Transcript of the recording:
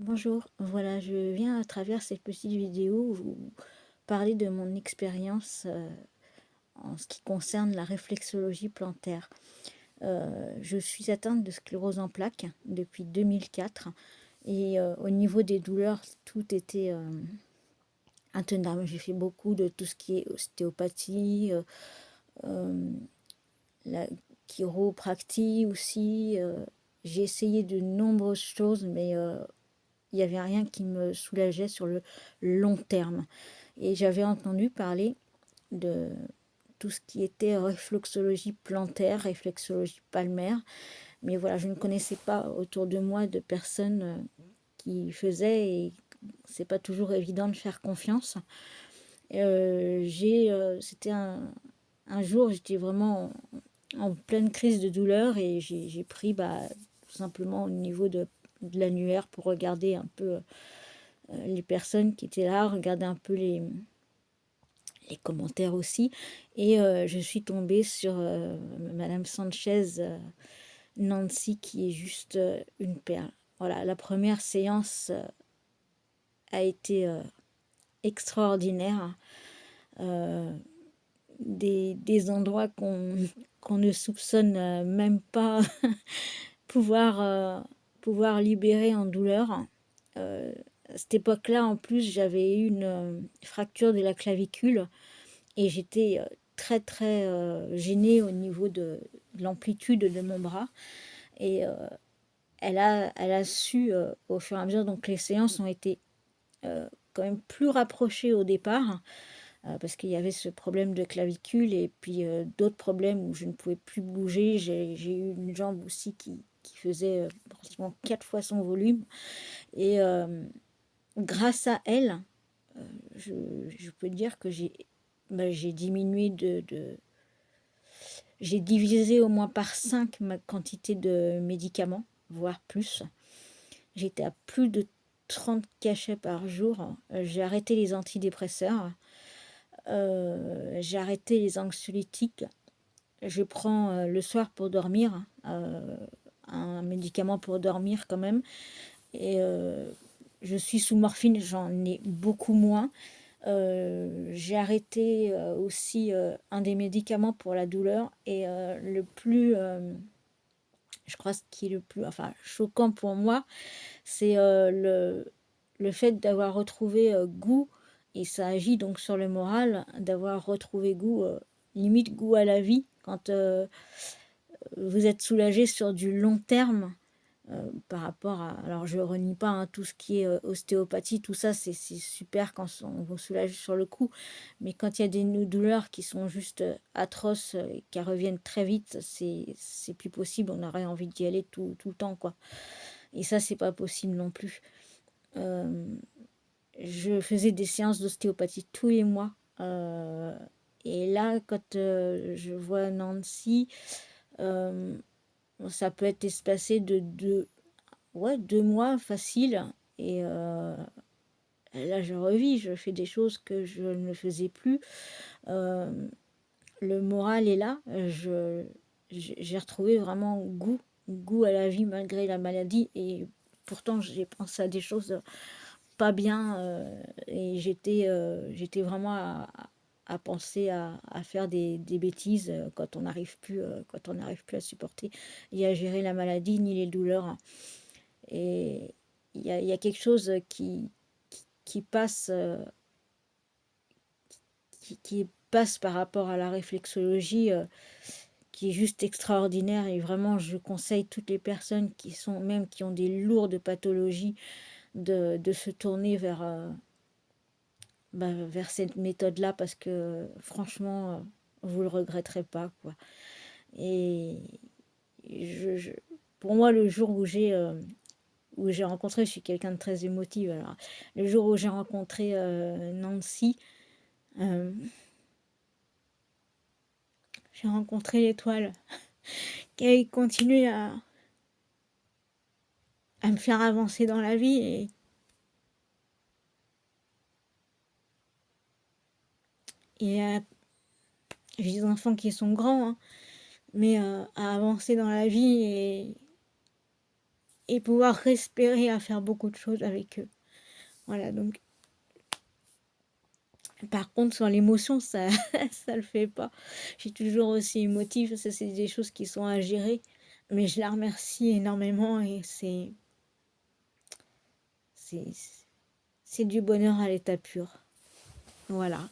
Bonjour, voilà, je viens à travers cette petite vidéo vous parler de mon expérience en ce qui concerne la réflexologie plantaire. Je suis atteinte de sclérose en plaques depuis 2004 et au niveau des douleurs, tout était intenable. J'ai fait beaucoup de tout ce qui est ostéopathie, euh, la chiropratie aussi. J'ai essayé de nombreuses choses, mais il n'y avait rien qui me soulageait sur le long terme. Et j'avais entendu parler de tout ce qui était réflexologie plantaire, réflexologie palmaire, mais voilà, je ne connaissais pas autour de moi de personnes qui faisaient et c'est pas toujours évident de faire confiance. C'était un jour, j'étais vraiment en pleine crise de douleur et j'ai pris tout simplement au niveau de l'annuaire pour regarder un peu les personnes qui étaient là, regarder un peu les commentaires aussi. Et je suis tombée sur Madame Sanchez Nancy, qui est juste une perle. Voilà, la première séance a été extraordinaire. Euh, des endroits qu'on ne soupçonne même pas pouvoir, pouvoir libérer en douleur. À cette époque-là, en plus, j'avais eu une fracture de la clavicule et j'étais très très gênée au niveau de l'amplitude de mon bras. Et elle a su au fur et à mesure, donc les séances ont été quand même plus rapprochées au départ, parce qu'il y avait ce problème de clavicule et puis d'autres problèmes où je ne pouvais plus bouger. J'ai eu une jambe aussi qui faisait pratiquement 4 fois son volume. Et grâce à elle, je, je peux dire que j'ai diminué j'ai divisé au moins par 5 ma quantité de médicaments, voire plus. J'étais à plus de 30 cachets par jour. J'ai arrêté les antidépresseurs. J'ai arrêté les anxiolytiques. Je prends le soir pour dormir, un médicament pour dormir quand même. Et je suis sous morphine, j'en ai beaucoup moins. J'ai arrêté aussi un des médicaments pour la douleur et je crois ce qui est le plus enfin, choquant pour moi, c'est le fait d'avoir retrouvé goût, et ça agit donc sur le moral, d'avoir retrouvé goût, limite goût à la vie, quand vous êtes soulagé sur du long terme. Par rapport à... Alors, je renie pas hein, tout ce qui est ostéopathie, tout ça, c'est super quand on vous soulage sur le coup. Mais quand il y a des douleurs qui sont juste atroces et qui reviennent très vite, c'est plus possible. On aurait envie d'y aller tout le temps, quoi. Et ça, c'est pas possible non plus. Euh, je faisais des séances d'ostéopathie tous les mois. Et là, quand je vois Nancy, euh, ça peut être espacé ouais, 2 mois facile. Et là, je revis, je fais des choses que je ne faisais plus. Euh, le moral est là. J'ai retrouvé vraiment goût à la vie malgré la maladie. Et pourtant, j'ai pensé à des choses pas bien. Et j'étais vraiment à penser à faire des bêtises quand on n'arrive plus, quand on n'arrive plus à supporter et à gérer la maladie ni les douleurs. Et il y a quelque chose qui passe, qui passe par rapport à la réflexologie, qui est juste extraordinaire. Et vraiment, je conseille toutes les personnes qui sont, même qui ont des lourdes pathologies, de se tourner vers cette méthode-là parce que franchement, vous le regretterez pas, quoi. Et je, je- pour moi, le jour où j'ai rencontré, je suis quelqu'un de très émotive. Alors, le jour où j'ai rencontré Nancy, euh, j'ai rencontré l'étoile qui continue à me faire avancer dans la vie. Et j'ai des enfants qui sont grands, hein, mais à avancer dans la vie et pouvoir respirer à faire beaucoup de choses avec eux. Voilà, donc par contre sur l'émotion, ça ça le fait pas. Je suis toujours aussi émotive, ça c'est des choses qui sont à gérer, mais je la remercie énormément et c'est c'est du bonheur à l'état pur. Voilà.